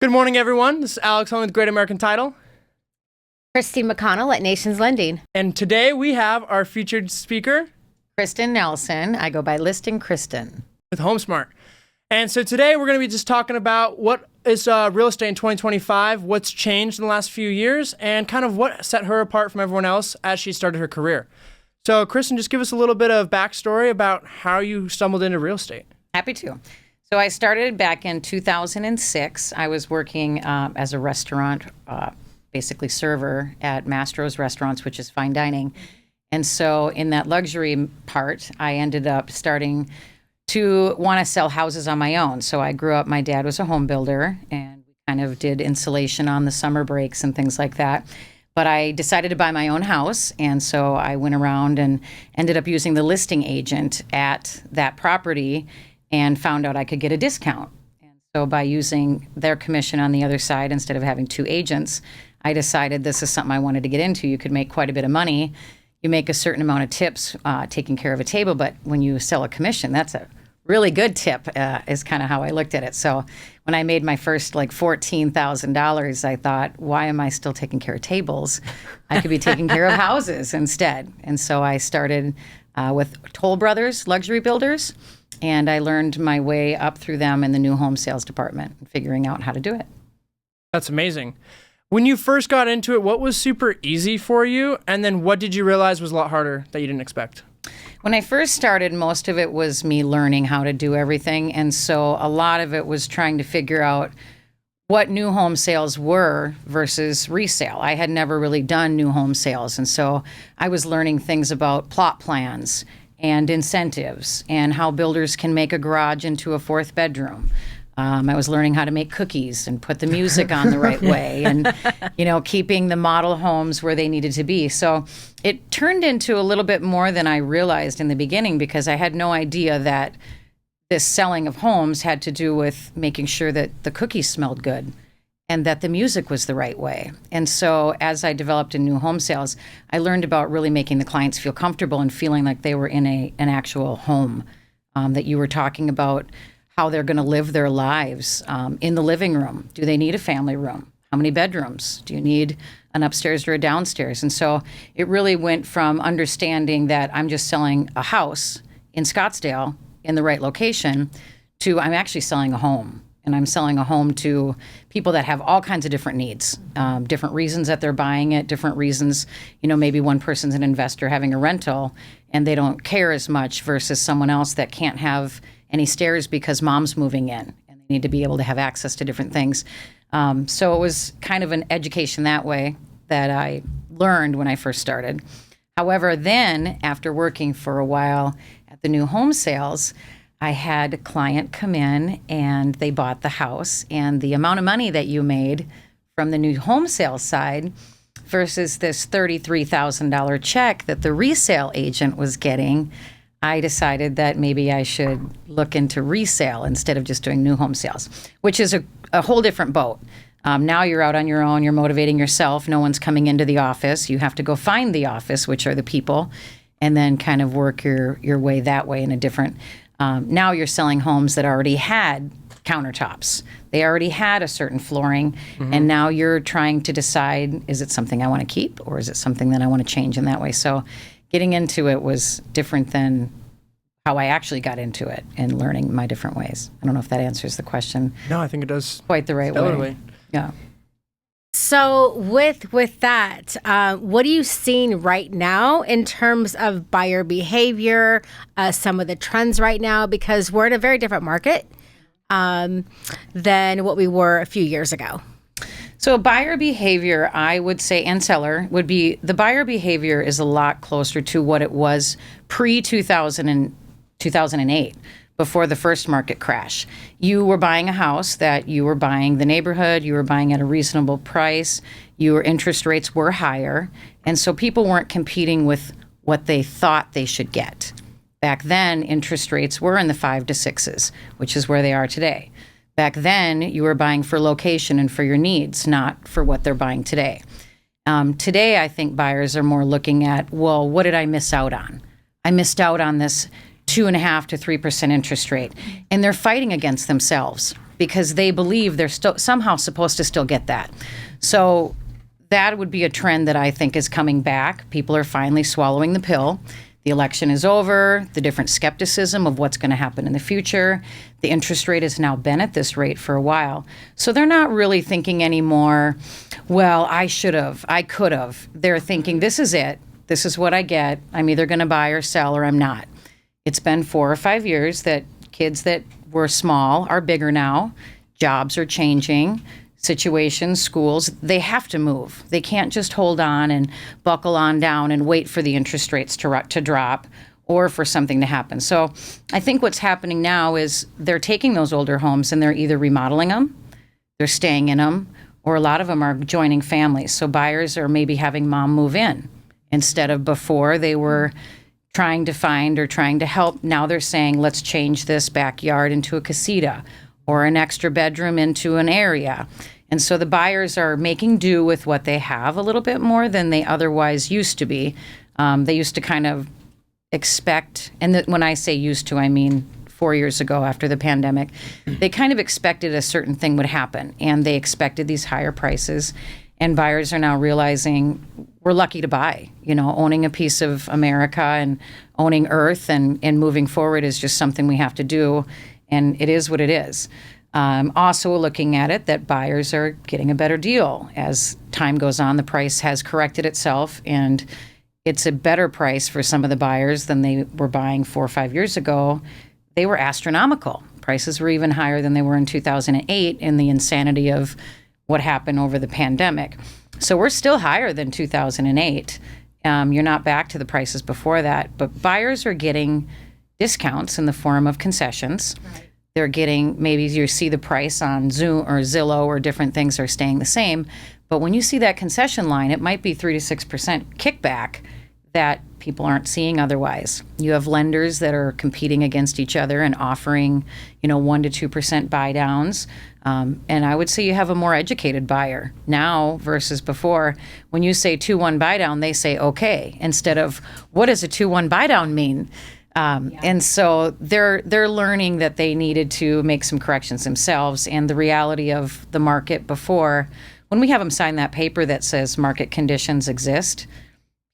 Good morning, everyone. This is Alex Home with Great American Title. Christine McConnell at Nations Lending. And today we have our featured speaker, Kristen Nelson. I go by Listing Kristen. With HomeSmart. And so today we're going to be just talking about what is real estate in 2025, what's changed in the last few years, and kind of what set her apart from everyone else as she started her career. So Kristen, just give us a little bit of backstory about how you stumbled into real estate. Happy to. So I started back in 2006. I was working as a restaurant, basically server at Mastro's Restaurants, which is fine dining. And so in that luxury part, I ended up starting to want to sell houses on my own. So I grew up, my dad was a home builder, and we kind of did insulation on the summer breaks and things like that. But I decided to buy my own house, and so I went around and ended up using the listing agent at that property and found out I could get a discount. And so by using their commission on the other side instead of having two agents, I decided this is something I wanted to get into. You could make quite a bit of money. You make a certain amount of tips taking care of a table, but when you sell a commission, that's a really good tip, is kind of how I looked at it. So when I made my first like $14,000, I thought, why am I still taking care of tables? I could be taking care of houses instead. And so I started with Toll Brothers Luxury Builders, and I learned my way up through them in the new home sales department, figuring out how to do it. That's amazing. When you first got into it, what was super easy for you? And then what did you realize was a lot harder that you didn't expect? When I first started, most of it was me learning how to do everything. And so a lot of it was trying to figure out what new home sales were versus resale. I had never really done new home sales. And so I was learning things about plot plans and incentives and how builders can make a garage into a fourth bedroom. I was learning how to make cookies and put the music on the right way and, keeping the model homes where they needed to be. So it turned into a little bit more than I realized in the beginning, because I had no idea that this selling of homes had to do with making sure that the cookies smelled good and that the music was the right way. And so as I developed in new home sales, I learned about really making the clients feel comfortable and feeling like they were in an actual home, that you were talking about how they're going to live their lives in the living room. Do they need a family room? How many bedrooms? Do you need an upstairs or a downstairs? And so it really went from understanding that I'm just selling a house in Scottsdale in the right location to I'm actually selling a home. And I'm selling a home to people that have all kinds of different needs, different reasons that they're buying it, different reasons. Maybe one person's an investor having a rental and they don't care as much versus someone else that can't have any stairs because mom's moving in and they need to be able to have access to different things. So it was kind of an education that way that I learned when I first started. However, then after working for a while at the new home sales, I had a client come in and they bought the house, and the amount of money that you made from the new home sales side versus this $33,000 check that the resale agent was getting, I decided that maybe I should look into resale instead of just doing new home sales, which is a whole different boat. Now you're out on your own, you're motivating yourself, no one's coming into the office, you have to go find the office, which are the people, and then kind of work your way that way in a different. Now you're selling homes that already had countertops. They already had a certain flooring, and now you're trying to decide, is it something I want to keep or is it something that I want to change in that way? So getting into it was different than how I actually got into it and learning my different ways. I don't know if that answers the question. No, I think it does. Quite the right way. Yeah. So with that, what are you seeing right now in terms of buyer behavior, some of the trends right now? Because we're in a very different market than what we were a few years ago. So buyer behavior, I would say, and seller would be, the buyer behavior is a lot closer to what it was pre-2000 and 2008. Before the first market crash. You were buying a house that you were buying the neighborhood, you were buying at a reasonable price, your interest rates were higher, and so people weren't competing with what they thought they should get. Back then, interest rates were in the 5 to 6s, which is where they are today. Back then, you were buying for location and for your needs, not for what they're buying today. Today, I think buyers are more looking at, well, what did I miss out on? I missed out on this 2.5% to 3% interest rate. And they're fighting against themselves because they believe they're still somehow supposed to still get that. So that would be a trend that I think is coming back. People are finally swallowing the pill. The election is over, the different skepticism of what's going to happen in the future. The interest rate has now been at this rate for a while. So they're not really thinking anymore, well, I should have, I could have. They're thinking, this is it. This is what I get. I'm either going to buy or sell or I'm not. It's been 4 or 5 years that kids that were small are bigger now. Jobs are changing. Situations, schools, they have to move. They can't just hold on and buckle on down and wait for the interest rates to drop or for something to happen. So I think what's happening now is they're taking those older homes and they're either remodeling them, they're staying in them, or a lot of them are joining families. So buyers are maybe having mom move in instead of before they were trying to find or trying to help. Now they're saying, let's change this backyard into a casita or an extra bedroom into an area. And so the buyers are making do with what they have a little bit more than they otherwise used to be. They used to kind of expect, and when I say used to, I mean 4 years ago after the pandemic, they kind of expected a certain thing would happen, and they expected these higher prices. And buyers are now realizing we're lucky to buy. You know, owning a piece of America and owning Earth and moving forward is just something we have to do, and it is what it is. Also looking at it that buyers are getting a better deal. As time goes on, the price has corrected itself, and it's a better price for some of the buyers than they were buying 4 or 5 years ago. They were astronomical. Prices were even higher than they were in 2008 in the insanity of what happened over the pandemic. So we're still higher than 2008. You're not back to the prices before that, but buyers are getting discounts in the form of concessions. Right. They're getting, maybe you see the price on Zoom or Zillow or different things are staying the same. But when you see that concession line, it might be 3 to 6% kickback that people aren't seeing otherwise. You have lenders that are competing against each other and offering, 1 to 2% buy downs. And I would say you have a more educated buyer now versus before. When you say 2-1 buy down, they say okay, instead of what does a 2-1 buy down mean? And so they're learning that they needed to make some corrections themselves. And the reality of the market before, when we have them sign that paper that says market conditions exist,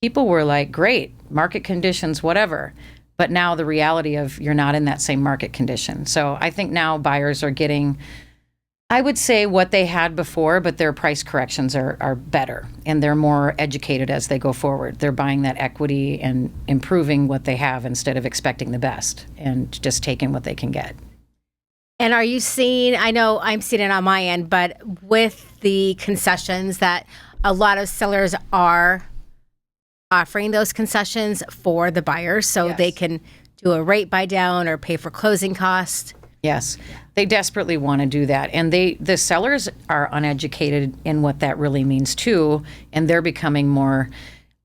people were like, great, market conditions, whatever. But now the reality of you're not in that same market condition. So I think now buyers are getting, I would say, what they had before, but their price corrections are better, and they're more educated as they go forward. They're buying that equity and improving what they have instead of expecting the best and just taking what they can get. And are you seeing, I know I'm seeing it on my end, but with the concessions that a lot of sellers are offering those concessions for the buyers so they can do a rate buy down or pay for closing costs? Yes, they desperately want to do that. And the sellers are uneducated in what that really means too, and they're becoming more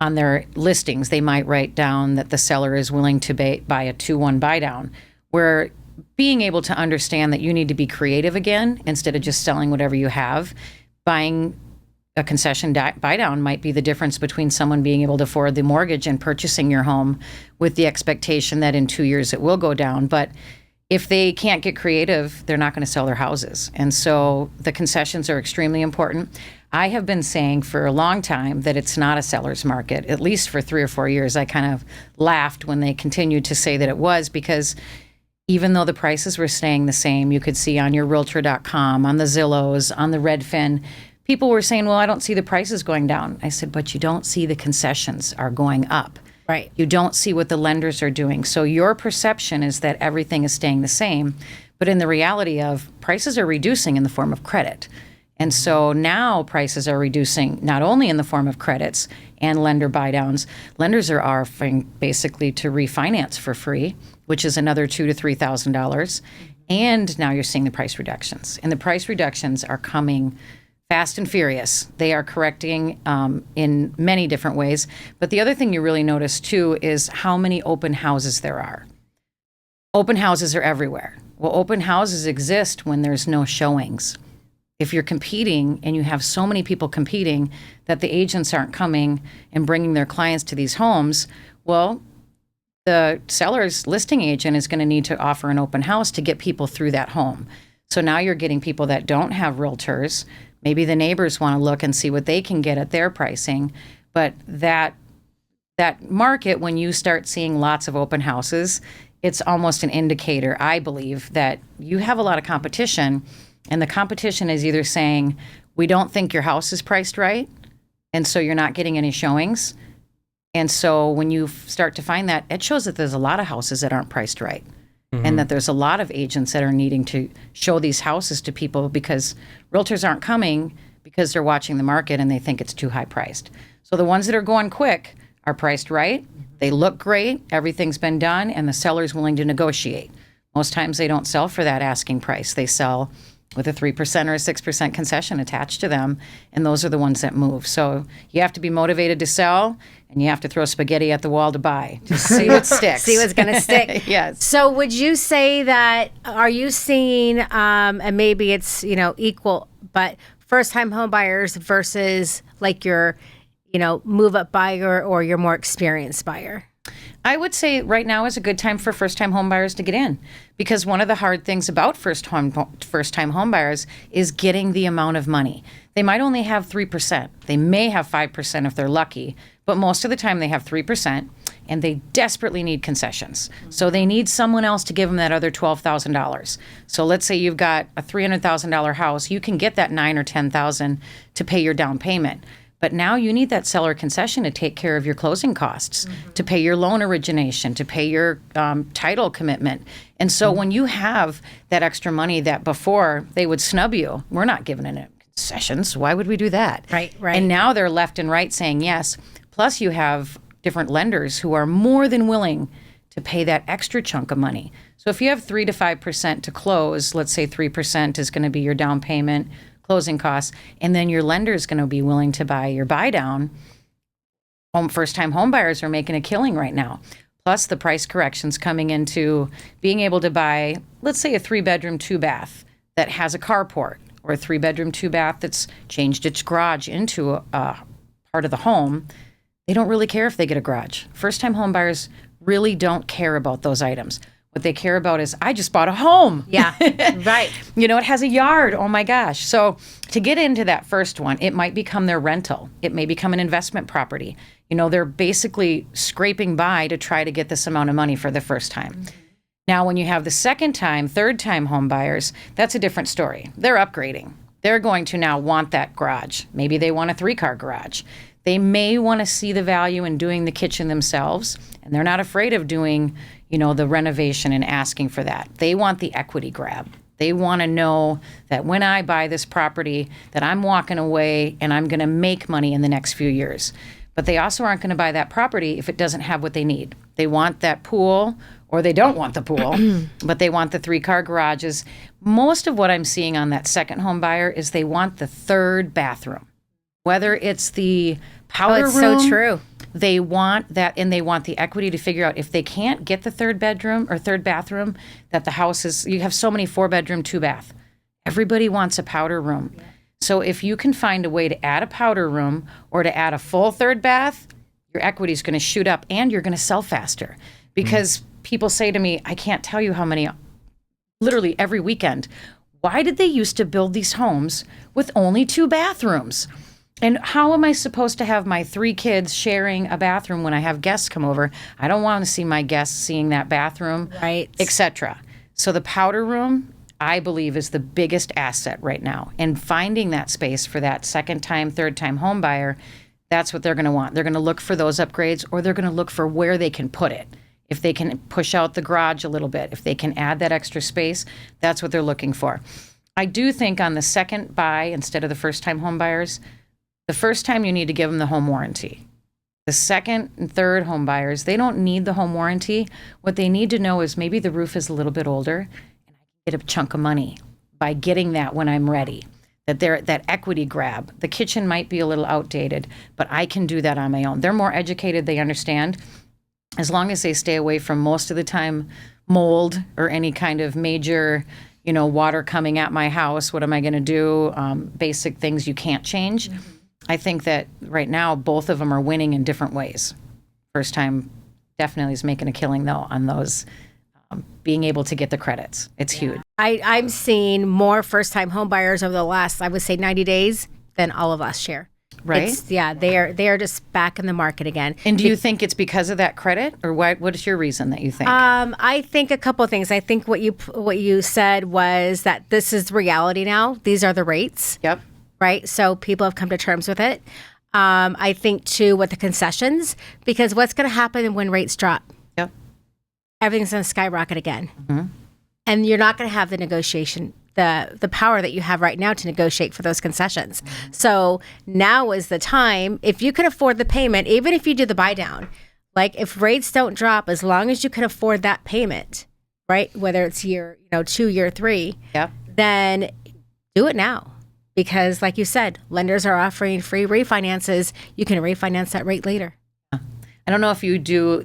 on their listings. They might write down that the seller is willing to buy a 2-1 buy down, where being able to understand that you need to be creative again instead of just selling whatever you have. Buying a concession buy down might be the difference between someone being able to afford the mortgage and purchasing your home with the expectation that in 2 years it will go down. But if they can't get creative, they're not going to sell their houses. And so the concessions are extremely important. I have been saying for a long time that it's not a seller's market, at least for 3 or 4 years. I kind of laughed when they continued to say that it was, because even though the prices were staying the same, you could see on your Realtor.com, on the Zillows, on the Redfin, people were saying, well, I don't see the prices going down. I said, but you don't see the concessions are going up. Right. You don't see what the lenders are doing. So your perception is that everything is staying the same. But in the reality of prices are reducing in the form of credit. And so now prices are reducing not only in the form of credits and lender buy downs. Lenders are offering basically to refinance for free, which is another $2,000 to $3,000. And now you're seeing the price reductions. And the price reductions are coming fast and furious. They are correcting in many different ways. But the other thing you really notice, too, is how many open houses there are. Open houses are everywhere. Well, open houses exist when there's no showings. If you're competing and you have so many people competing that the agents aren't coming and bringing their clients to these homes, well, the seller's listing agent is going to need to offer an open house to get people through that home. So now you're getting people that don't have realtors. Maybe the neighbors want to look and see what they can get at their pricing. But that market, when you start seeing lots of open houses, it's almost an indicator, I believe, that you have a lot of competition. And the competition is either saying, we don't think your house is priced right, and so you're not getting any showings. And so when you start to find that, it shows that there's a lot of houses that aren't priced right. And that there's a lot of agents that are needing to show these houses to people because realtors aren't coming because they're watching the market and they think it's too high priced. So the ones that are going quick are priced right. They look great. Everything's been done, and the seller's willing to negotiate. Most times they don't sell for that asking price. They sell with a 3% or a 6% concession attached to them, and those are the ones that move. So you have to be motivated to sell, and you have to throw spaghetti at the wall to buy to see what sticks. See what's going to stick. Yes. So would you say that, are you seeing, and maybe it's, equal, but first-time home buyers versus like your, move-up buyer or your more experienced buyer? I would say right now is a good time for first-time home buyers to get in, because one of the hard things about first-time home buyers is getting the amount of money. They might only have 3%. They may have 5% if they're lucky, but most of the time they have 3%, and they desperately need concessions. So they need someone else to give them that other $12,000. So let's say you've got a $300,000 house. You can get that $9,000 or $10,000 to pay your down payment. But now you need that seller concession to take care of your closing costs, to pay your loan origination, to pay your title commitment. And so when you have that extra money that before they would snub you, we're not giving it concessions. Why would we do that? Right. And now they're left and right saying yes. Plus you have different lenders who are more than willing to pay that extra chunk of money. So if you have 3 to 5% to close, let's say 3% is going to be your down payment, closing costs, and then your lender is going to be willing to buy your buy down. First-time home buyers are making a killing right now. Plus the price corrections coming into being able to buy, let's say, a 3-bedroom, 2-bath that has a carport, or a 3-bedroom, 2-bath that's changed its garage into a part of the home. They don't really care if they get a garage. First-time home buyers really don't care about those items. What they care about is, I just bought a home. Yeah, right. It has a yard. Oh my gosh. So to get into that first one, it might become their rental. It may become an investment property. They're basically scraping by to try to get this amount of money for the first time. Now, when you have the second time, third time home buyers, that's a different story. They're upgrading. They're going to now want that garage. Maybe they want a 3-car garage. They may want to see the value in doing the kitchen themselves, and they're not afraid of doing, the renovation and asking for that. They want the equity grab. They want to know that when I buy this property, that I'm walking away and I'm going to make money in the next few years. But they also aren't going to buy that property if it doesn't have what they need. They want that pool, or they don't want the pool, but they want the 3-car garages. Most of what I'm seeing on that second home buyer is they want the 3rd bathroom. Whether it's the powder it's room, so true. They want that, and they want the equity to figure out if they can't get the 3rd bedroom or 3rd bathroom, that the house is, you have so many 4-bedroom, 2-bath. Everybody wants a powder room. Yeah. So if you can find a way to add a powder room or to add a full 3rd bath, your equity is going to shoot up and you're going to sell faster. Because people say to me, I can't tell you how many, literally every weekend, why did they used to build these homes with only 2 bathrooms? And how am I supposed to have my 3 kids sharing a bathroom when I have guests come over? I don't want to see my guests seeing that bathroom, right, etc. So the powder room, I believe, is the biggest asset right now. And finding that space for that second time, third time home buyer, that's what they're going to want. They're going to look for those upgrades, or they're going to look for where they can put it. If they can push out the garage a little bit, if they can add that extra space, that's what they're looking for. I do think on the second buy, instead of the first time home buyers, the first time you need to give them the home warranty. The second and third home buyers, they don't need the home warranty. What they need to know is maybe the roof is a little bit older and I can get a chunk of money by getting that when I'm ready. That equity grab. The kitchen might be a little outdated, but I can do that on my own. They're more educated, they understand. As long as they stay away from, most of the time, mold or any kind of major, water coming at my house. What am I going to do? Basic things you can't change. Mm-hmm. I think that right now, both of them are winning in different ways. First time definitely is making a killing, though, on those being able to get the credits. It's huge. I'm seeing more first-time home buyers over the last, I would say, 90 days than all of last year. Right? They are just back in the market again. And do you think it's because of that credit, or what is your reason that you think? I think a couple of things. I think what you said was that this is reality now. These are the rates. Yep. Right? So people have come to terms with it. I think, too, with the concessions, because what's going to happen when rates drop? Yep. Everything's going to skyrocket again. Mm-hmm. And you're not going to have the negotiation, the power that you have right now to negotiate for those concessions. Mm-hmm. So now is the time, if you can afford the payment, even if you do the buy down, like if rates don't drop, as long as you can afford that payment, right? Whether it's year 2, year 3, yep. Then do it now. Because like you said, lenders are offering free refinances. You can refinance that rate later. I don't know if you do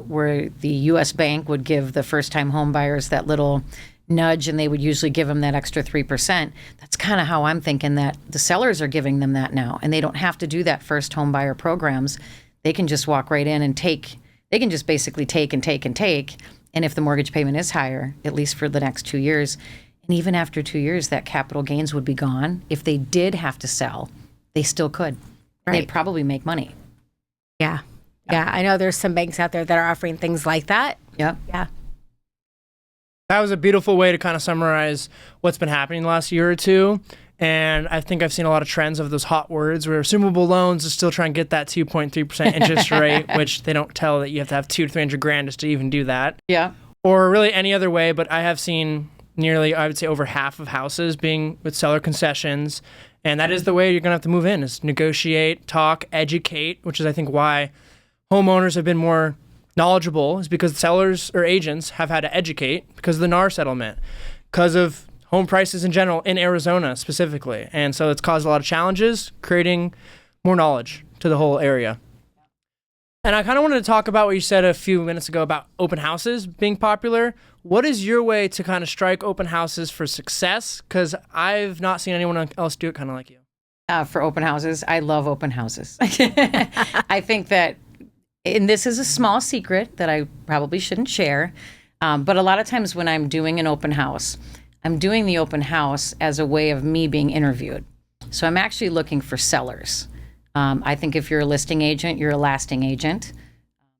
where the U.S. Bank would give the first-time home buyers that little nudge, and they would usually give them that extra 3%. That's kind of how I'm thinking that the sellers are giving them that now, and they don't have to do that first home buyer programs. They can just walk right in and they can just basically take and take and take. And if the mortgage payment is higher, at least for the next 2 years, and even after 2 years, that capital gains would be gone. If they did have to sell, they still could. Right. They'd probably make money. Yeah. Yeah, I know there's some banks out there that are offering things like that. Yep. Yeah. That was a beautiful way to kind of summarize what's been happening the last year or two. And I think I've seen a lot of trends of those hot words where assumable loans is still trying to get that 2.3% interest rate, which they don't tell that you have to have $200,000 to $300,000 just to even do that. Yeah. Or really any other way, but I have seen nearly, I would say, over half of houses being with seller concessions. And that is the way you're going to have to move in, is negotiate, talk, educate, which is, I think, why homeowners have been more knowledgeable, is because sellers or agents have had to educate because of the NAR settlement, because of home prices in general in Arizona specifically. And so it's caused a lot of challenges, creating more knowledge to the whole area. And I kind of wanted to talk about what you said a few minutes ago about open houses being popular. What is your way to kind of strike open houses for success? Because I've not seen anyone else do it kind of like you. For open houses, I love open houses. I think that, and this is a small secret that I probably shouldn't share, but a lot of times when I'm doing an open house, I'm doing the open house as a way of me being interviewed. So I'm actually looking for sellers. I think if you're a listing agent, you're a lasting agent.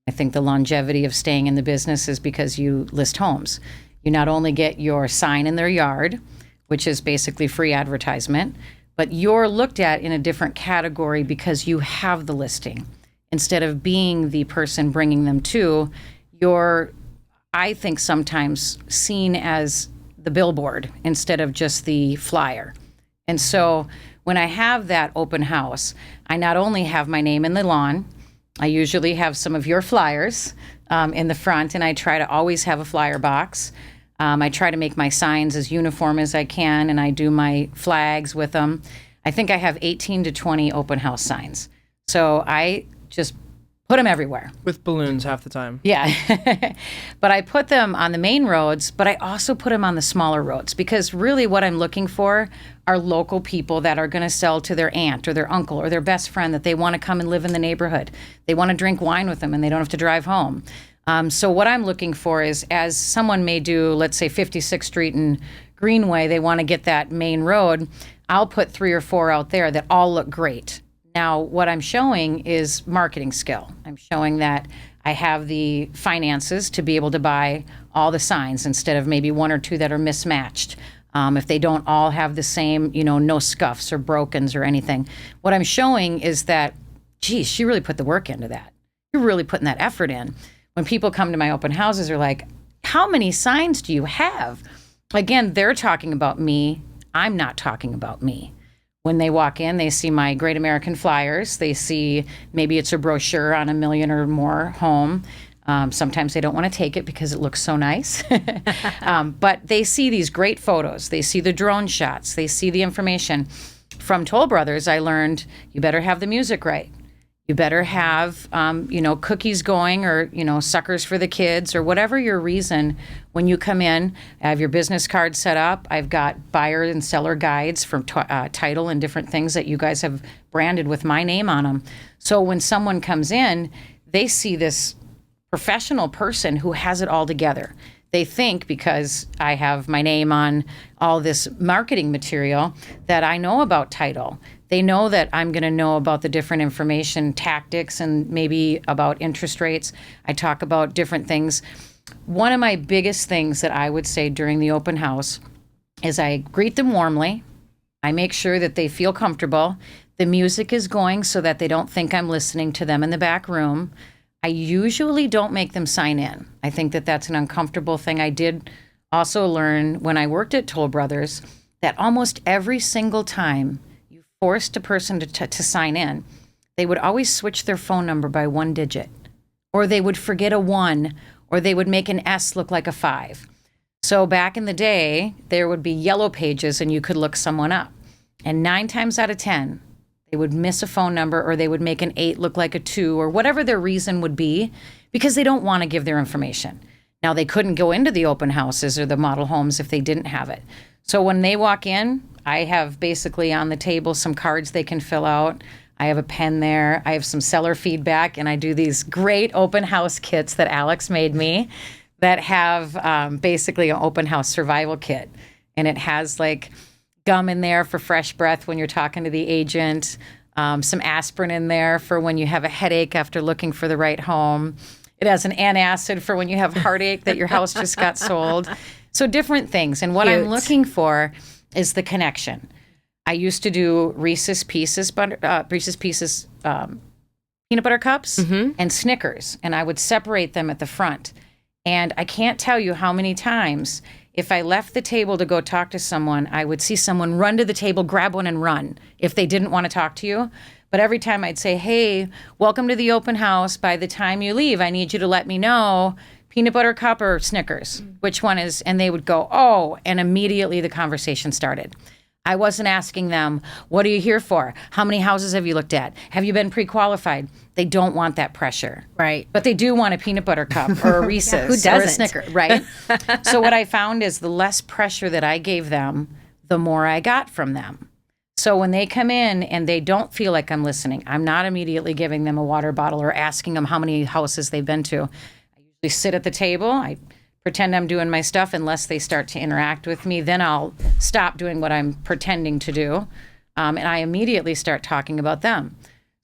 I think the longevity of staying in the business is because you list homes. You not only get your sign in their yard, which is basically free advertisement, but you're looked at in a different category because you have the listing. Instead of being the person bringing them to, you're, I think, sometimes seen as the billboard instead of just the flyer. And so when I have that open house, I not only have my name in the lawn, I usually have some of your flyers in the front, and I try to always have a flyer box. I try to make my signs as uniform as I can, and I do my flags with them. I think I have 18 to 20 open house signs. So I just put them everywhere. With balloons half the time. Yeah. But I put them on the main roads, but I also put them on the smaller roads, because really what I'm looking for are local people that are going to sell to their aunt or their uncle or their best friend, that they want to come and live in the neighborhood. They want to drink wine with them and they don't have to drive home. So what I'm looking for is, as someone may do, let's say 56th Street and Greenway, they want to get that main road, I'll put 3 or 4 out there that all look great. Now, what I'm showing is marketing skill. I'm showing that I have the finances to be able to buy all the signs instead of maybe 1 or 2 that are mismatched. If they don't all have the same, no scuffs or brokens or anything. What I'm showing is that, geez, she really put the work into that. You're really putting that effort in. When people come to my open houses, they're like, how many signs do you have? Again, they're talking about me. I'm not talking about me. When they walk in, they see my Great American Flyers. They see maybe it's a brochure on a million or more home. Sometimes they don't want to take it because it looks so nice. But they see these great photos. They see the drone shots. They see the information. From Toll Brothers, I learned you better have the music right. You better have, cookies going, or, suckers for the kids, or whatever your reason. When you come in, I have your business card set up. I've got buyer and seller guides from Title and different things that you guys have branded with my name on them. So when someone comes in, they see this professional person who has it all together. they think because I have my name on all this marketing material that I know about title. They know that I'm going to know about the different information tactics and maybe about interest rates. I talk about different things. One of my biggest things that I would say during the open house is I greet them warmly. I make sure that they feel comfortable. The music is going so that they don't think I'm listening to them in the back room. I usually don't make them sign in. I think that that's an uncomfortable thing. I did also learn when I worked at Toll Brothers that almost every single time you forced a person to sign in, they would always switch their phone number by one digit, or they would forget a 1, or they would make an S look like a 5. So back in the day, there would be yellow pages and you could look someone up. And 9 times out of 10, they would miss a phone number, or they would make an 8 look like a 2, or whatever their reason would be, because they don't want to give their information. Now, they couldn't go into the open houses or the model homes if they didn't have it. So when they walk in, I have basically on the table some cards they can fill out. I have a pen there. I have some seller feedback, and I do these great open house kits that Alex made me that have basically an open house survival kit. And it has like gum in there for fresh breath when you're talking to the agent, some aspirin in there for when you have a headache after looking for the right home. It has an antacid for when you have heartache that your house just got sold. So different things. And what Cute. I'm looking for is the connection. I used to do Reese's Pieces peanut butter cups and Snickers, and I would separate them at the front. And I can't tell you how many times if I left the table to go talk to someone, I would see someone run to the table, grab one, and run if they didn't want to talk to you. But every time I'd say, hey, welcome to the open house. By the time you leave, I need you to let me know, peanut butter cup or Snickers, which one is, and they would go, oh, and immediately the conversation started. I wasn't asking them, what are you here for? How many houses have you looked at? Have you been pre-qualified? They don't want that pressure. Right. But they do want a peanut butter cup or a Reese's Who or a doesn't? Snicker, right? So what I found is the less pressure that I gave them, the more I got from them. So when they come in and they don't feel like I'm listening, I'm not immediately giving them a water bottle or asking them how many houses they've been to. I usually sit at the table. I pretend I'm doing my stuff unless they start to interact with me. Then I'll stop doing what I'm pretending to do. And I immediately start talking about them.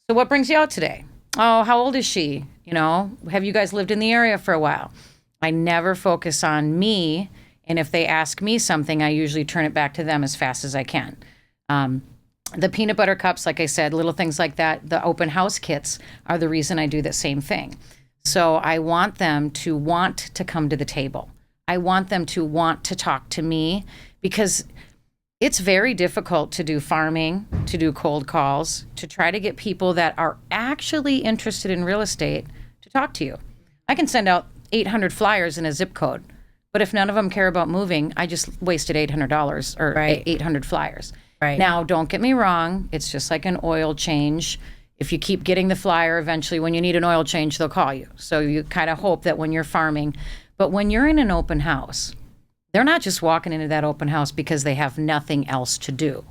So what brings you out today? Oh, how old is she? You know, have you guys lived in the area for a while? I never focus on me. And if they ask me something, I usually turn it back to them as fast as I can. The peanut butter cups, like I said, little things like that, the open house kits are the reason I do the same thing. So I want them to want to come to the table. I want them to want to talk to me, because it's very difficult to do farming, to do cold calls, to try to get people that are actually interested in real estate to talk to you. I can send out 800 flyers in a zip code, but if none of them care about moving, I just wasted $800 or 800 flyers. Right. Now, don't get me wrong. It's just like an oil change. If you keep getting the flyer, eventually when you need an oil change, they'll call you. So you kind of hope that when you're farming. But when you're in an open house, they're not just walking into that open house because they have nothing else to do.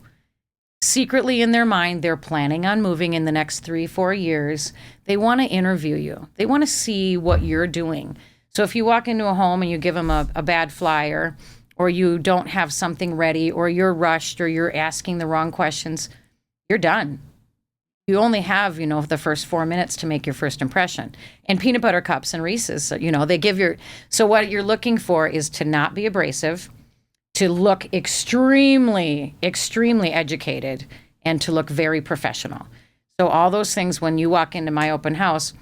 Secretly in their mind, they're planning on moving in the next 3-4 years. They want to interview you. They want to see what you're doing. So if you walk into a home and you give them a bad flyer, or you don't have something ready, or you're rushed, or you're asking the wrong questions, you're done. You only have, the first 4 minutes to make your first impression. And peanut butter cups and Reese's, they give so what you're looking for is to not be abrasive, to look extremely, extremely educated, and to look very professional. So all those things, when you walk into my open house,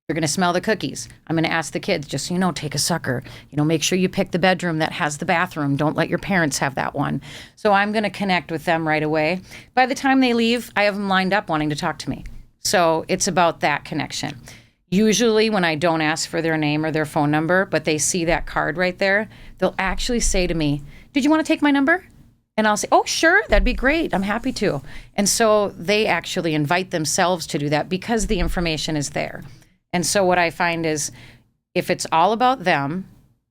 you're going to smell the cookies. I'm going to ask the kids, just take a sucker. Make sure you pick the bedroom that has the bathroom. Don't let your parents have that one. So I'm going to connect with them right away. By the time they leave, I have them lined up wanting to talk to me. So it's about that connection. Usually when I don't ask for their name or their phone number, but they see that card right there, they'll actually say to me, did you want to take my number? And I'll say, oh, sure, that'd be great. I'm happy to. And so they actually invite themselves to do that because the information is there. And so what I find is if it's all about them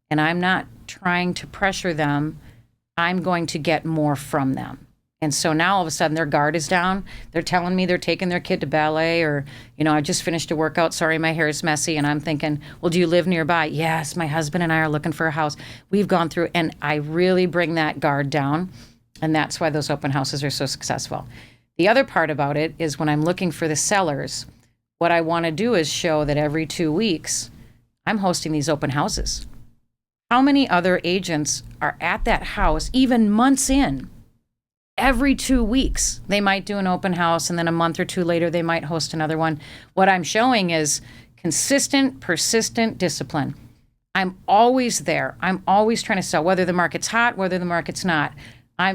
and I'm not trying to pressure them, I'm going to get more from them. And so now all of a sudden their guard is down. They're telling me they're taking their kid to ballet, or, I just finished a workout. Sorry, my hair is messy. And I'm thinking, well, do you live nearby? Yes, my husband and I are looking for a house. We've gone through, and I really bring that guard down. And that's why those open houses are so successful. The other part about it is when I'm looking for the sellers, what I want to do is show that every 2 weeks I'm hosting these open houses. How many other agents are at that house, even months in? Every 2 weeks, they might do an open house, and then a month or two later, they might host another one. What I'm showing is consistent, persistent discipline. I'm always there. I'm always trying to sell, whether the market's hot, whether the market's not.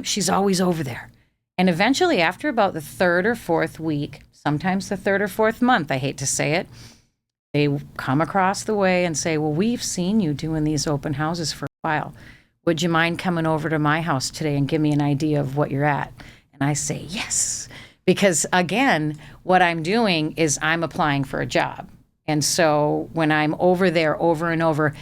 She's always over there. And eventually, after about the third or fourth week, sometimes the third or fourth month, I hate to say it, they come across the way and say, well, we've seen you doing these open houses for a while. Would you mind coming over to my house today and give me an idea of what you're at? And I say, yes. Because again, what I'm doing is I'm applying for a job. And so when I'm over there over and over,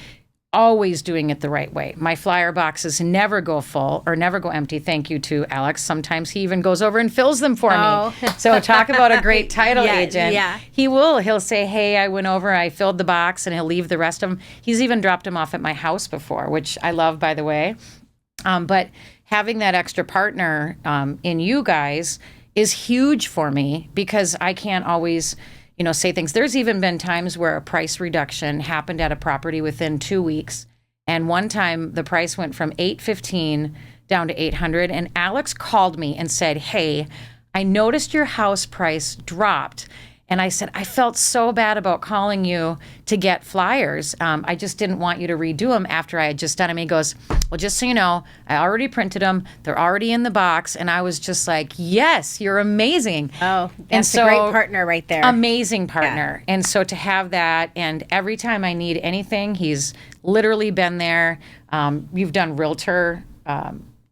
always doing it the right way. My flyer boxes never go full or never go empty. Thank you to Alex. Sometimes he even goes over and fills them for me. So talk about a great title agent. Yeah. He'll say, hey, I went over, I filled the box, and he'll leave the rest of them. He's even dropped them off at my house before, which I love, by the way. But having that extra partner in you guys is huge for me, because I can't always say things. There's even been times where a price reduction happened at a property within 2 weeks. And one time the price went from $815 down to $800. And Alex called me and said, hey, I noticed your house price dropped. And I said, I felt so bad about calling you to get flyers. I just didn't want you to redo them after I had just done them. He goes, well, just so you know, I already printed them. They're already in the box. And I was just like, yes, you're amazing. Oh, that's a great partner right there. Amazing partner. Yeah. And so to have that, and every time I need anything, he's literally been there. You've done realtor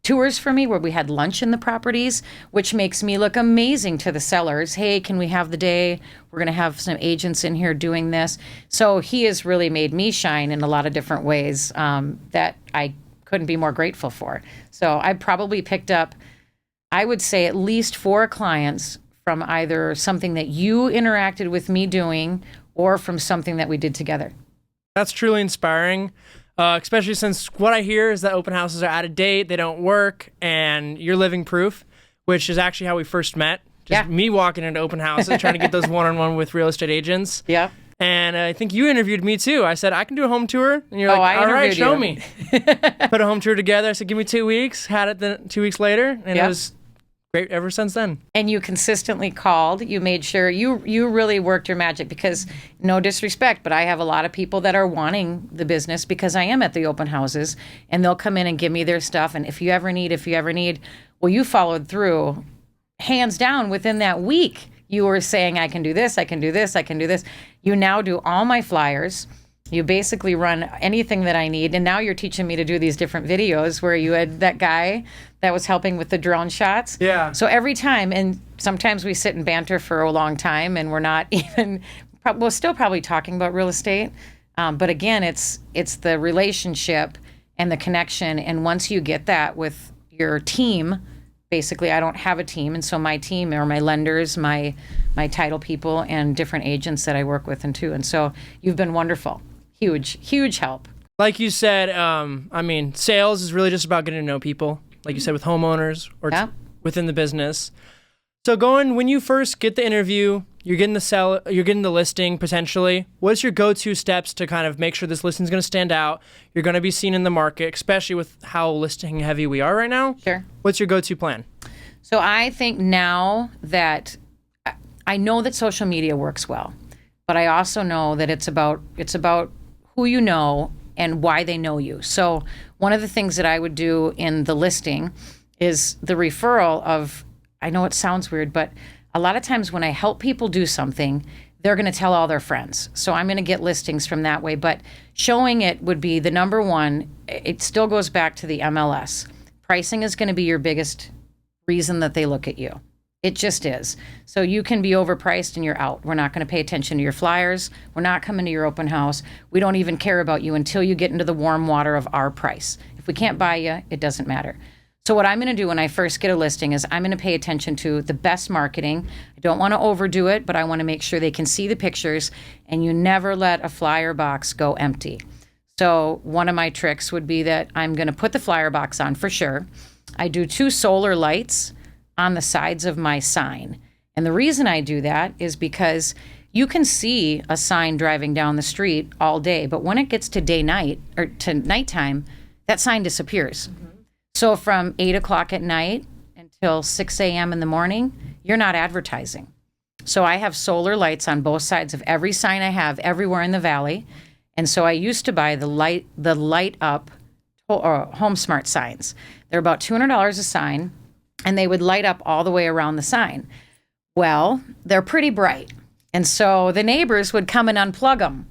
tours for me where we had lunch in the properties, which makes me look amazing to the sellers. Hey, can we have the day? We're going to have some agents in here doing this. So he has really made me shine in a lot of different ways that I couldn't be more grateful for. So I probably picked up, I would say, at least 4 clients from either something that you interacted with me doing or from something that we did together. That's truly inspiring. Especially since what I hear is that open houses are out of date, they don't work, and you're living proof, which is actually how we first met. Just me walking into open houses, trying to get those one-on-one with real estate agents. Yeah. And I think you interviewed me too. I said, I can do a home tour. And you're like, all right, show me. Put a home tour together. I said, give me 2 weeks. Had it then 2 weeks later, and it was great ever since then. And you consistently called. You made sure you really worked your magic, because no disrespect, but I have a lot of people that are wanting the business because I am at the open houses, and they'll come in and give me their stuff. And if you ever need, well, you followed through hands down within that week. You were saying, I can do this, I can do this, I can do this. You now do all my flyers. You basically run anything that I need. And now you're teaching me to do these different videos where you had that guy that was helping with the drone shots. Yeah. So every time, and sometimes we sit and banter for a long time, and we're not even, we're still probably talking about real estate. But again, it's the relationship and the connection. And once you get that with your team, basically I don't have a team. And so my team are my lenders, my title people, and different agents that I work with and too. And so you've been wonderful. Huge help. Like you said, sales is really just about getting to know people, like you said, with homeowners or within the business. So when you first get the interview, you're getting the listing potentially. What's your go-to steps to kind of make sure this listing is going to stand out? You're going to be seen in the market, especially with how listing heavy we are right now. Sure. What's your go-to plan? So I think now that I know that social media works well, but I also know that it's about who you know and why they know you. So one of the things that I would do in the listing is the referral of, I know it sounds weird, but a lot of times when I help people do something, they're going to tell all their friends. So I'm going to get listings from that way. But showing it would be the number one. It still goes back to the MLS. Pricing is going to be your biggest reason that they look at you. It just is. So you can be overpriced and you're out. We're not going to pay attention to your flyers. We're not coming to your open house. We don't even care about you until you get into the warm water of our price. If we can't buy you, it doesn't matter. So what I'm going to do when I first get a listing is I'm going to pay attention to the best marketing. I don't want to overdo it, but I want to make sure they can see the pictures, and you never let a flyer box go empty. So one of my tricks would be that I'm going to put the flyer box on for sure. I do 2 solar lights on the sides of my sign. And the reason I do that is because you can see a sign driving down the street all day, but when it gets to nighttime, that sign disappears. Mm-hmm. So from 8 o'clock at night until 6 a.m. in the morning, you're not advertising. So I have solar lights on both sides of every sign I have everywhere in the valley. And so I used to buy the light up HomeSmart signs. They're about $200 a sign, and they would light up all the way around the sign. Well, they're pretty bright. And so the neighbors would come and unplug them.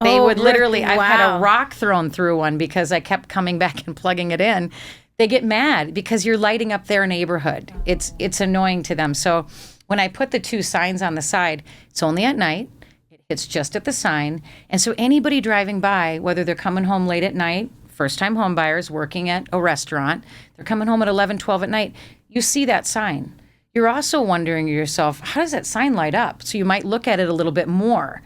They would literally, I've had a rock thrown through one because I kept coming back and plugging it in. They get mad because you're lighting up their neighborhood. It's annoying to them. So when I put the 2 signs on the side, it's only at night. It hits just at the sign. And so anybody driving by, whether they're coming home late at night, first-time home buyers working at a restaurant, they're coming home at 11, 12 at night, you see that sign. You're also wondering to yourself, how does that sign light up? So you might look at it a little bit more.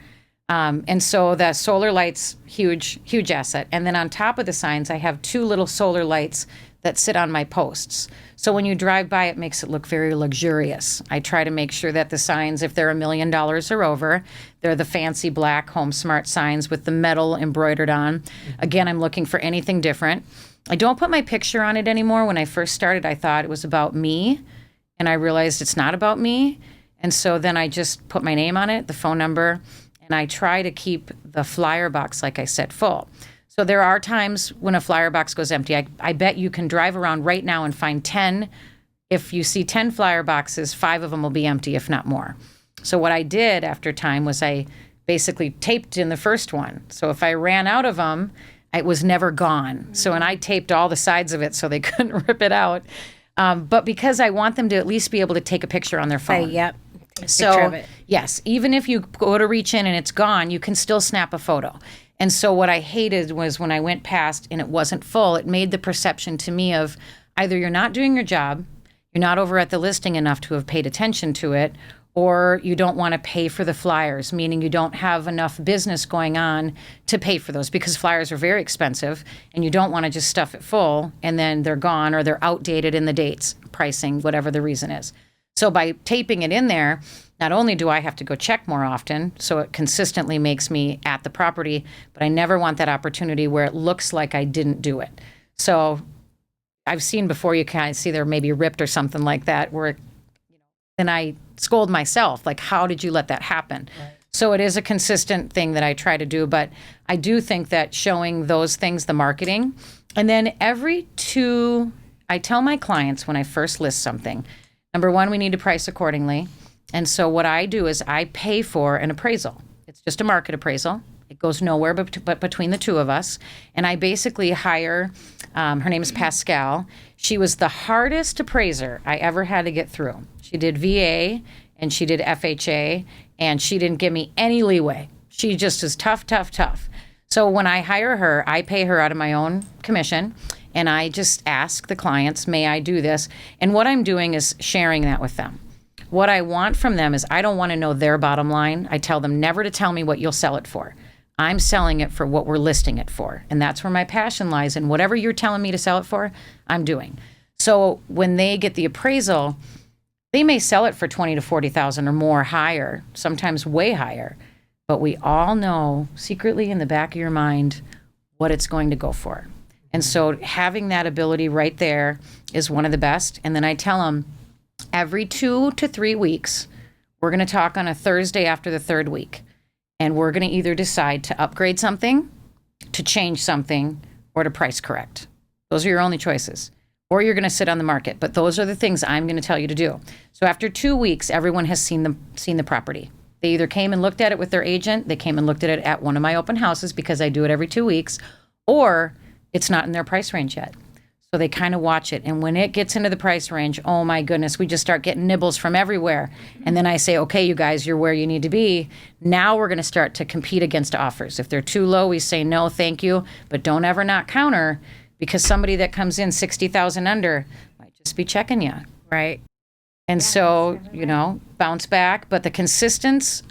And so the solar lights, huge asset. And then on top of the signs, I have 2 little solar lights that sit on my posts. So when you drive by, it makes it look very luxurious. I try to make sure that the signs, if they're $1 million or over, they're the fancy black HomeSmart signs with the metal embroidered on. Again, I'm looking for anything different. I don't put my picture on it anymore. When I first started, I thought it was about me, and I realized it's not about me. And so then I just put my name on it, the phone number, and I try to keep the flyer box, like I said, full. So there are times when a flyer box goes empty. I bet you can drive around right now and find 10. If you see 10 flyer boxes, 5 of them will be empty, if not more. So what I did after time was I basically taped in the first one. So if I ran out of them, it was never gone. So, and I taped all the sides of it so they couldn't rip it out. But because I want them to at least be able to take a picture on their phone. Yep. So, yes, even if you go to reach in and it's gone, you can still snap a photo. And so what I hated was when I went past and it wasn't full, it made the perception to me of either you're not doing your job, you're not over at the listing enough to have paid attention to it, or you don't want to pay for the flyers, meaning you don't have enough business going on to pay for those, because flyers are very expensive and you don't want to just stuff it full and then they're gone or they're outdated in the dates, pricing, whatever the reason is. So by taping it in there, not only do I have to go check more often, so it consistently makes me at the property, but I never want that opportunity where it looks like I didn't do it. So I've seen before, you kind of see they're maybe ripped or something like that, where then I scold myself, like, how did you let that happen? Right. So it is a consistent thing that I try to do, but I do think that showing those things, the marketing, and then I tell my clients when I first list something, number one, we need to price accordingly. And so what I do is I pay for an appraisal. It's just a market appraisal. It goes nowhere but between the 2 of us. And I basically hire, her name is Pascal. She was the hardest appraiser I ever had to get through. She did VA and she did FHA, and she didn't give me any leeway. She just is tough. So when I hire her, I pay her out of my own commission, and I just ask the clients, may I do this? And what I'm doing is sharing that with them. What I want from them is I don't want to know their bottom line. I tell them never to tell me what you'll sell it for. I'm selling it for what we're listing it for. And that's where my passion lies. And whatever you're telling me to sell it for, I'm doing. So when they get the appraisal, they may sell it for $20,000 to $40,000 or more higher, sometimes way higher. But we all know secretly in the back of your mind what it's going to go for. And so having that ability right there is one of the best. And then I tell them every 2 to 3 weeks, we're going to talk on a Thursday after the 3rd week. And we're going to either decide to upgrade something, to change something, or to price correct. Those are your only choices. Or you're going to sit on the market. But those are the things I'm going to tell you to do. So after 2 weeks, everyone has seen the property. They either came and looked at it with their agent, they came and looked at it at one of my open houses because I do it every 2 weeks, or it's not in their price range yet. So they kind of watch it. And when it gets into the price range, oh my goodness, we just start getting nibbles from everywhere. And then I say, okay, you guys, you're where you need to be. Now we're going to start to compete against offers. If they're too low, we say, no, thank you. But don't ever not counter, because somebody that comes in 60,000 under, just be checking you. Right. And so, bounce back. But the consistency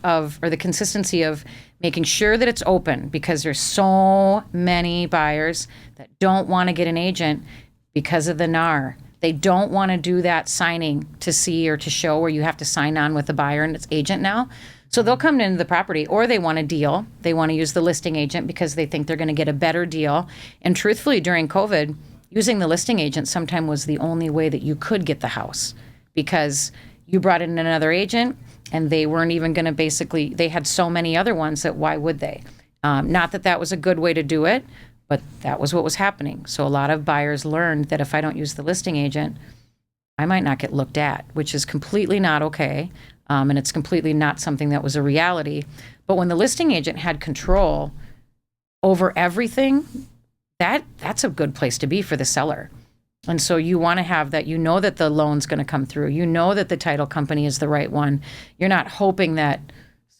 of making sure that it's open, because there's so many buyers that don't want to get an agent because of the NAR. They don't want to do that signing to see or to show where you have to sign on with the buyer and its agent now. So they'll come into the property, or they want a deal. They want to use the listing agent because they think they're going to get a better deal. And truthfully, during COVID, using the listing agent sometimes was the only way that you could get the house, because you brought in another agent and they weren't even going to they had so many other ones that why would they? Not that that was a good way to do it, but that was what was happening. So a lot of buyers learned that if I don't use the listing agent, I might not get looked at, which is completely not okay. And it's completely not something that was a reality. But when the listing agent had control over everything, that's a good place to be for the seller. And so you want to have that, that the loan's going to come through. That the title company is the right one. You're not hoping that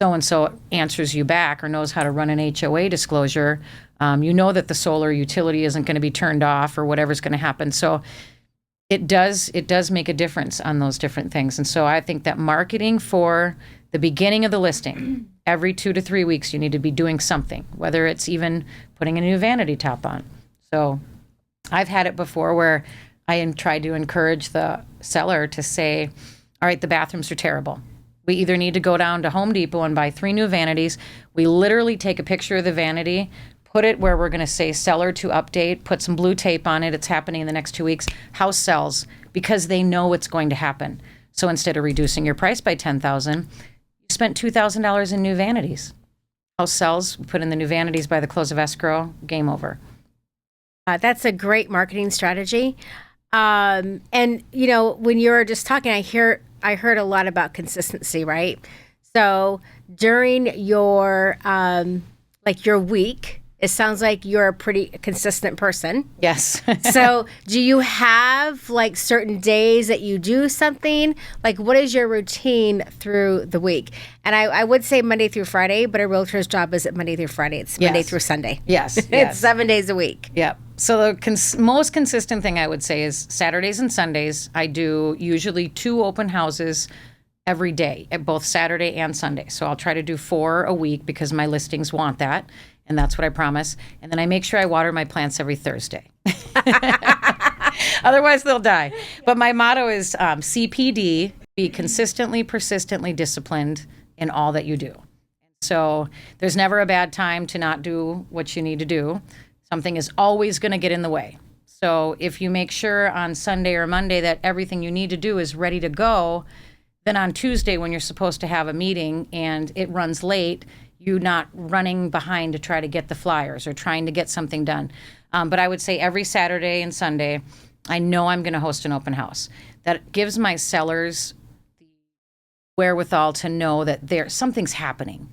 so-and-so answers you back or knows how to run an HOA disclosure. That the solar utility isn't going to be turned off or whatever's going to happen. So it does make a difference on those different things. And so I think that marketing for the beginning of the listing, every 2 to 3 weeks, you need to be doing something, whether it's even putting a new vanity top on. So I've had it before where I tried to encourage the seller to say, all right, the bathrooms are terrible. We either need to go down to Home Depot and buy 3 new vanities. We literally take a picture of the vanity, put it where we're going to say seller to update, put some blue tape on it. It's happening in the next 2 weeks. House sells because they know it's going to happen. So instead of reducing your price by $10,000, you spent $2,000 in new vanities. House sells, put in the new vanities by the close of escrow, game over. That's a great marketing strategy. And when you were just talking, I heard a lot about consistency, right? So during your your week, it sounds like you're a pretty consistent person. Yes. So do you have certain days that you do something? What is your routine through the week? And I would say Monday through Friday, but a realtor's job isn't Monday through Friday. It's Monday through Sunday. Yes. It's 7 days a week. Yep. So the most consistent thing I would say is Saturdays and Sundays. I do usually 2 open houses every day, at both Saturday and Sunday. So I'll try to do 4 a week because my listings want that. And that's what I promise. And then I make sure I water my plants every Thursday. Otherwise, they'll die. But my motto is CPD, be consistently, persistently disciplined in all that you do. So there's never a bad time to not do what you need to do. Something is always going to get in the way. So if you make sure on Sunday or Monday that everything you need to do is ready to go, then on Tuesday when you're supposed to have a meeting and it runs late, you're not running behind to try to get the flyers or trying to get something done. But I would say every Saturday and Sunday, I know I'm going to host an open house. That gives my sellers the wherewithal to know that something's happening.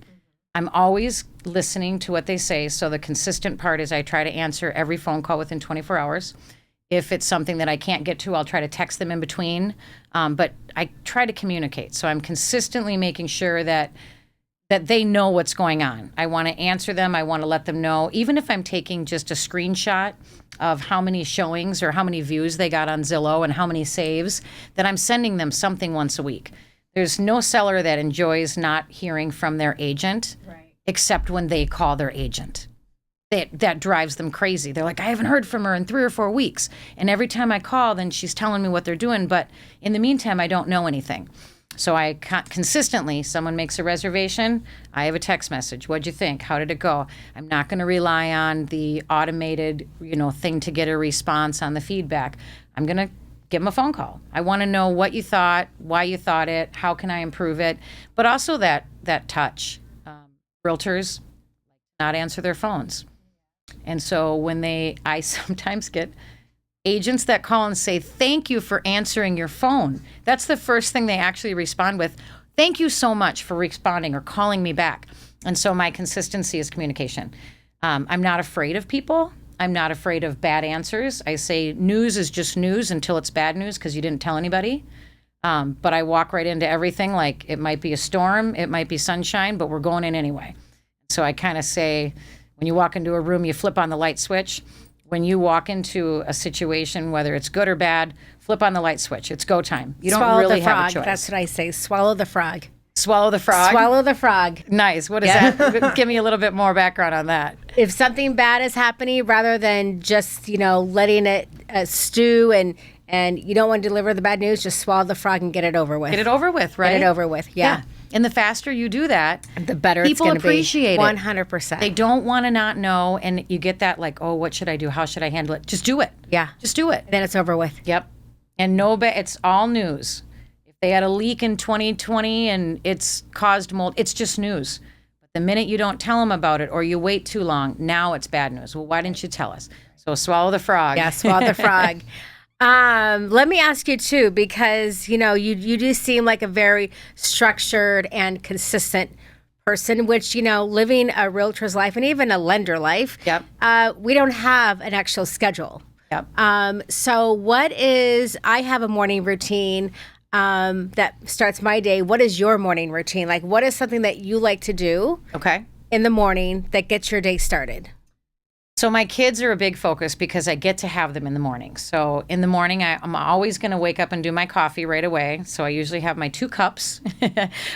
I'm always listening to what they say. So the consistent part is I try to answer every phone call within 24 hours. If it's something that I can't get to, I'll try to text them in between. But I try to communicate. So I'm consistently making sure that they know what's going on. I want to answer them. I want to let them know, even if I'm taking just a screenshot of how many showings or how many views they got on Zillow and how many saves, that I'm sending them something once a week. There's no seller that enjoys not hearing from their agent, right, except when they call their agent. That drives them crazy. They're like, I haven't heard from her in 3 or 4 weeks. And every time I call, then she's telling me what they're doing. But in the meantime, I don't know anything. So I consistently, someone makes a reservation, I have a text message. What'd you think? How did it go? I'm not going to rely on the automated, thing to get a response on the feedback. I'm going to give them a phone call. I want to know what you thought, why you thought it, how can I improve it, but also that touch. Realtors not answer their phones. And so I sometimes get agents that call and say, thank you for answering your phone. That's the first thing they actually respond with. Thank you so much for responding or calling me back. And so my consistency is communication. I'm not afraid of people. I'm not afraid of bad answers. I say news is just news until it's bad news because you didn't tell anybody. But I walk right into everything like it might be a storm, it might be sunshine, but we're going in anyway. So I kind of say, when you walk into a room, you flip on the light switch. When you walk into a situation, whether it's good or bad, flip on the light switch. It's go time. You don't Swallow really the have frog. a choice. That's what I say. Swallow the frog. Swallow the frog. Swallow the frog. Nice. What is that? Give me a little bit more background on that. If something bad is happening, rather than just, letting it stew and you don't want to deliver the bad news, just swallow the frog and get it over with. Get it over with, right? Get it over with, yeah. And the faster you do that, The better it's people going to be. appreciate it. 100%. They don't want to not know, and you get that like, oh, what should I do? How should I handle it? Just do it. Yeah. Just do it. Then it's over with. Yep. And it's all news. If they had a leak in 2020 and it's caused mold, it's just news. But the minute you don't tell them about it or you wait too long, now it's bad news. Well, why didn't you tell us? So swallow the frog. Yeah, swallow the frog. Let me ask you too, because you do seem like a very structured and consistent person, which living a realtor's life and even a lender life. Yep. We don't have an actual schedule. Yep. So I have a morning routine that starts my day. What is your morning routine? Like, what is something that you like to do Okay. in the morning that gets your day started? So my kids are a big focus because I get to have them in the morning. So in the morning, I'm always going to wake up and do my coffee right away. So I usually have my 2 cups,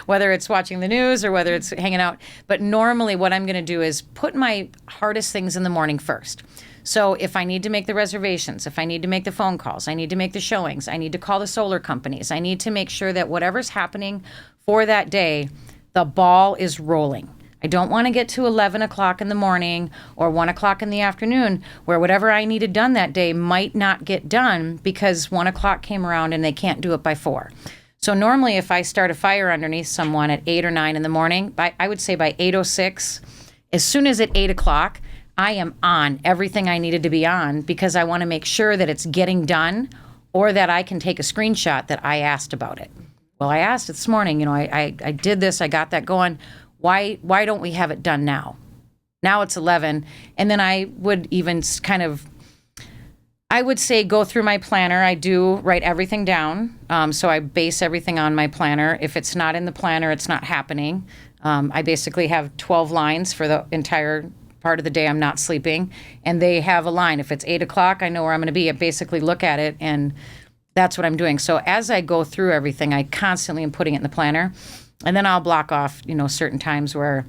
whether it's watching the news or whether it's hanging out. But normally what I'm going to do is put my hardest things in the morning first. So if I need to make the reservations, if I need to make the phone calls, I need to make the showings, I need to call the solar companies, I need to make sure that whatever's happening for that day, the ball is rolling. I don't want to get to 11 o'clock in the morning or 1 o'clock in the afternoon where whatever I needed done that day might not get done because 1 o'clock came around and they can't do it by 4. So normally if I start a fire underneath someone at 8 or 9 in the morning, I would say by 8:06, as soon as at 8 o'clock, I am on everything I needed to be on because I want to make sure that it's getting done or that I can take a screenshot that I asked about it. Well, I asked this morning, I did this, I got that going. Why don't we have it done now? Now it's 11. And then I would even I would say go through my planner. I do write everything down. So I base everything on my planner. If it's not in the planner, it's not happening. I basically have 12 lines for the entire part of the day I'm not sleeping. And they have a line. If it's 8 o'clock, I know where I'm going to be. I basically look at it and that's what I'm doing. So as I go through everything, I constantly am putting it in the planner. And then I'll block off, certain times where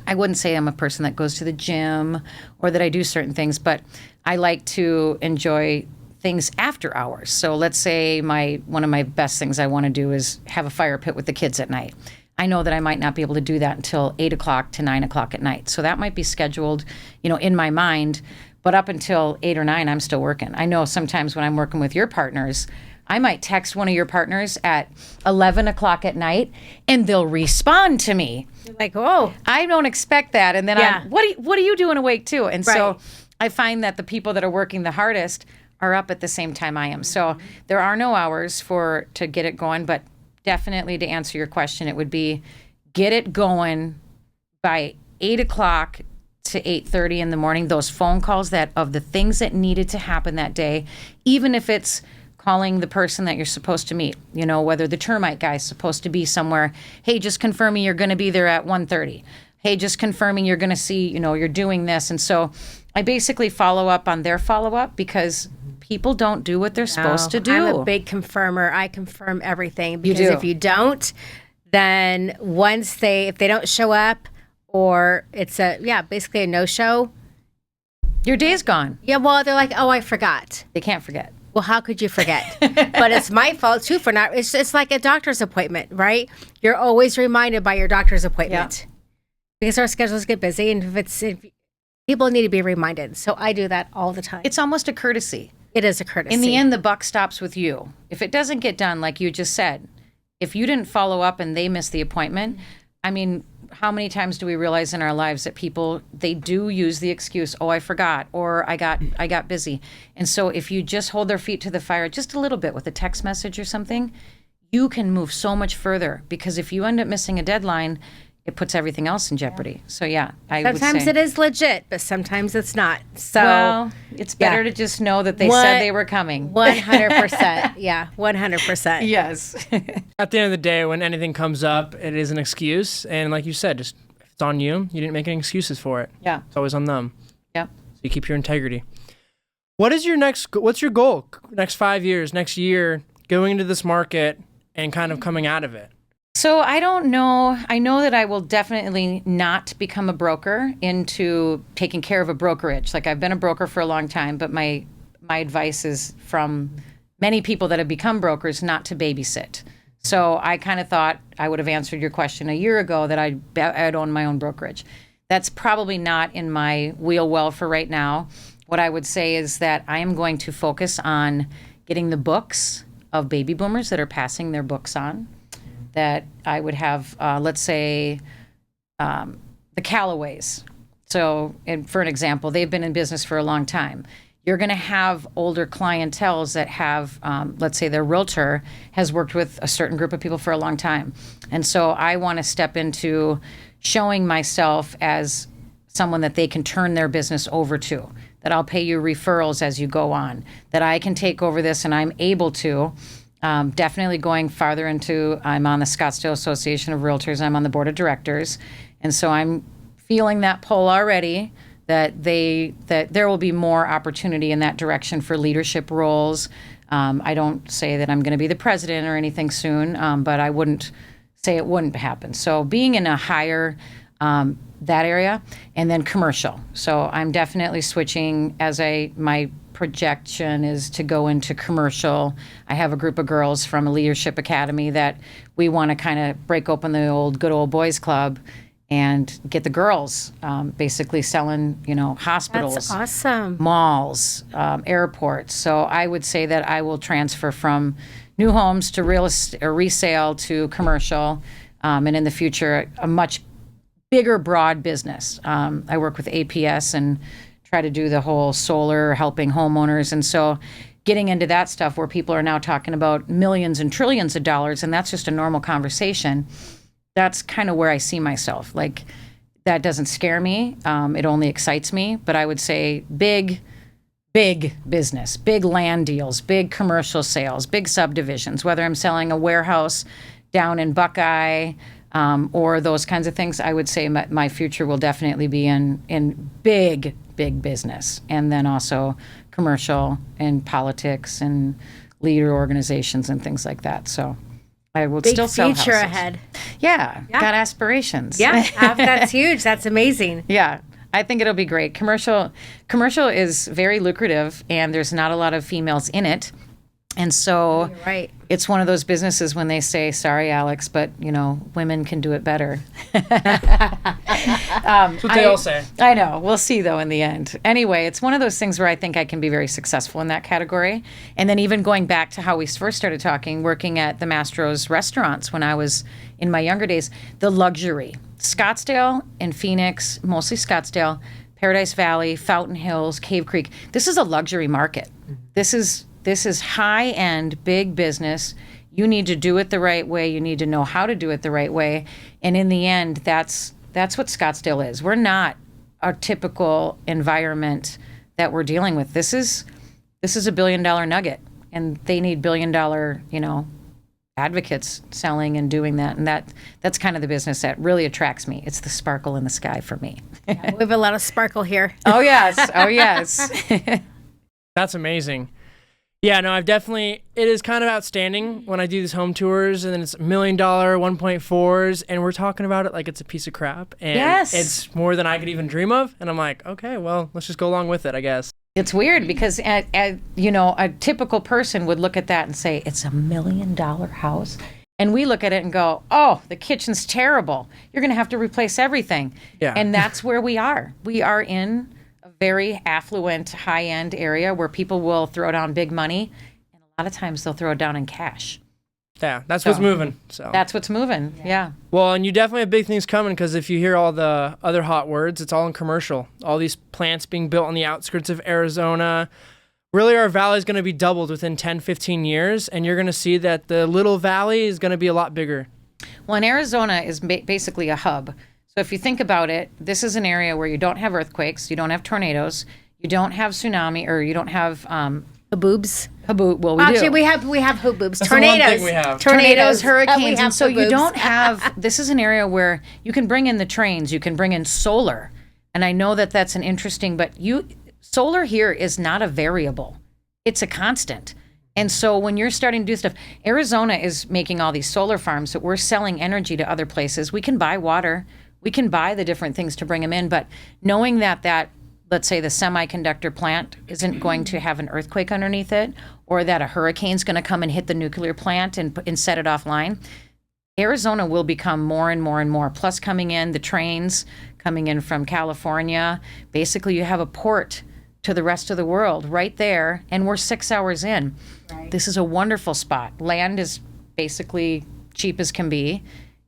I wouldn't say I'm a person that goes to the gym or that I do certain things, but I like to enjoy things after hours. So let's say one of my best things I want to do is have a fire pit with the kids at night. I know that I might not be able to do that until 8 o'clock to 9 o'clock at night. So that might be scheduled, in my mind. But up until 8 or 9, I'm still working. I know sometimes when I'm working with your partners, I might text one of your partners at 11 o'clock at night and they'll respond to me. You're like, oh, I don't expect that. And then Yeah. what are you doing awake too? And Right. so I find that the people that are working the hardest are up at the same time I am. So there are no hours to get it going, but definitely to answer your question, it would be get it going by 8 o'clock to 8:30 in the morning. Those phone calls of the things that needed to happen that day, even if it's calling the person that you're supposed to meet, whether the termite guy is supposed to be somewhere. Hey, just confirming you're going to be there at 1:30. Hey, just confirming you're going to see, you're doing this. And so I basically follow up on their follow-up because people don't do what they're supposed to do. I'm a big confirmer. I confirm everything because do. if you don't, then if they don't show up or it's basically a no-show. Your day's gone. Yeah, well, they're like, oh, I forgot. They can't forget. Well, how could you forget? But it's my fault too for not. It's like a doctor's appointment, right? You're always reminded by your doctor's appointment because our schedules get busy, and if people need to be reminded. So I do that all the time. It's almost a courtesy. It is a courtesy. In the end, the buck stops with you. If it doesn't get done, like you just said, if you didn't follow up and they miss the appointment, I mean, how many times do we realize in our lives that people, they do use the excuse, oh, I forgot, or I got busy. And so if you just hold their feet to the fire just a little bit with a text message or something, you can move so much further because if you end up missing a deadline, it puts everything else in jeopardy. So yeah, I would say. Sometimes it is legit, but sometimes it's not. So well, it's better to just know that they said they were coming. 100%. Yeah, 100%. Yes. At the end of the day, when anything comes up, it is an excuse. And like you said, just if it's on you, you didn't make any excuses for it. Yeah. It's always on them. Yeah. So you keep your integrity. What's your goal? Next 5 years, next year, going into this market and kind of coming out of it? So I don't know. I know that I will definitely not become a broker into taking care of a brokerage. Like, I've been a broker for a long time, but my advice is from many people that have become brokers not to babysit. So I kind of thought I would have answered your question a year ago that I'd own my own brokerage. That's probably not in my wheel well for right now. What I would say is that I am going to focus on getting the books of baby boomers that are passing their books on. That I would have, let's say, the Callaways. So, for an example, they've been in business for a long time. You're going to have older clientels that have, let's say their realtor has worked with a certain group of people for a long time. And so I want to step into showing myself as someone that they can turn their business over to, that I'll pay you referrals as you go on, that I can take over this and I'm able to. Definitely going farther into, I'm on the Scottsdale Association of Realtors. I'm on the board of directors. And so I'm feeling that pull already that there will be more opportunity in that direction for leadership roles. I don't say that I'm going to be the president or anything soon, but I wouldn't say it wouldn't happen. So being in a higher, that area, and then commercial. So I'm definitely switching my projection is to go into commercial. I have a group of girls from a leadership academy that we want to kind of break open the good old boys club and get the girls basically selling, hospitals, That's awesome. malls, airports. So I would say that I will transfer from new homes to resale to commercial, and in the future, a much bigger, broad business. I work with APS and try to do the whole solar, helping homeowners. And so getting into that stuff where people are now talking about millions and trillions of dollars, and that's just a normal conversation, that's kind of where I see myself. Like, that doesn't scare me. It only excites me. But I would say big business, big land deals, big commercial sales, big subdivisions, whether I'm selling a warehouse down in Buckeye, or those kinds of things. I would say my future will definitely be in big business, and then also commercial and politics and leader organizations and things like that. So I will still sell houses. Big future ahead. Yeah, got aspirations. Yeah, that's huge. That's amazing. Yeah, I think it'll be great. Commercial is very lucrative, and there's not a lot of females in it. And so You're right. It's one of those businesses when they say, sorry, Alex, but, women can do it better. That's what they all say. I know. We'll see, though, in the end. Anyway, it's one of those things where I think I can be very successful in that category. And then even going back to how we first started talking, working at the Mastro's restaurants when I was in my younger days, the luxury. Scottsdale and Phoenix, mostly Scottsdale, Paradise Valley, Fountain Hills, Cave Creek. This is a luxury market. This is high-end, big business. You need to do it the right way. You need to know how to do it the right way. And in the end, that's what Scottsdale is. We're not a typical environment that we're dealing with. This is a billion-dollar nugget, and they need billion-dollar, advocates selling and doing that. And that's kind of the business that really attracts me. It's the sparkle in the sky for me. Yeah, we have a lot of sparkle here. Oh, yes. Oh, yes. That's amazing. Yeah, no, it is kind of outstanding when I do these home tours and then it's $1 million 1.4s and we're talking about it like it's a piece of crap. And Yes. it's more than I could even dream of. And I'm like, okay, well, let's just go along with it, I guess. It's weird because, a typical person would look at that and say, it's $1 million house. And we look at it and go, oh, the kitchen's terrible. You're going to have to replace everything. Yeah. And that's where we are. We are in a very affluent, high-end area where people will throw down big money. And a lot of times they'll throw it down in cash. Yeah, that's what's moving. So That's what's moving, yeah. Well, and you definitely have big things coming because if you hear all the other hot words, it's all in commercial. All these plants being built on the outskirts of Arizona. Really, our valley is going to be doubled within 10, 15 years, and you're going to see that the little valley is going to be a lot bigger. Well, and Arizona is basically a hub. So if you think about it, this is an area where you don't have earthquakes, you don't have tornadoes, you don't have tsunami, or you don't have Haboobs. Well, we Actually, do. we have haboobs. That's tornadoes. the one thing we have. Tornadoes, We hurricanes, have and so you haboobs. don't have. This is an area where you can bring in the trains, you can bring in solar, and I know that that's an interesting. But solar here is not a variable, it's a constant. And so when you're starting to do stuff, Arizona is making all these solar farms that we're selling energy to other places. We can buy water, we can buy the different things to bring them in, but knowing that let's say the semiconductor plant isn't going to have an earthquake underneath it, or that a hurricane's going to come and hit the nuclear plant and set it offline, Arizona will become more and more and more. Plus coming in, the trains coming in from California. Basically, you have a port to the rest of the world right there, and we're 6 hours in. Right. This is a wonderful spot. Land is basically cheap as can be.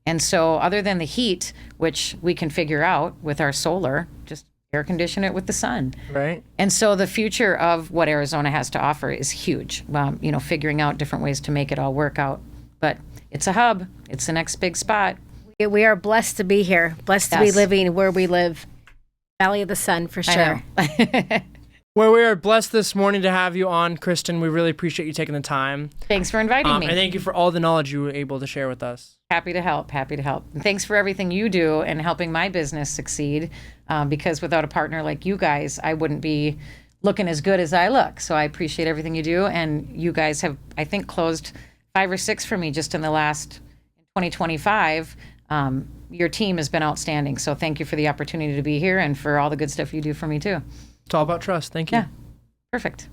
And so other than the heat, which we can figure out with our solar, just air condition it with the sun. Right. And so the future of what Arizona has to offer is huge. Figuring out different ways to make it all work out. But it's a hub. It's the next big spot. We are blessed to be here, blessed to be living where we live. Valley of the Sun, for sure. Well, we are blessed this morning to have you on, Kristen. We really appreciate you taking the time. Thanks for inviting me. And thank you for all the knowledge you were able to share with us. Happy to help. And thanks for everything you do and helping my business succeed, because without a partner like you guys, I wouldn't be looking as good as I look. So I appreciate everything you do. And you guys have, I think, closed 5 or 6 for me just in the last 2025. Your team has been outstanding. So thank you for the opportunity to be here and for all the good stuff you do for me too. It's all about trust. Thank you. Yeah, perfect.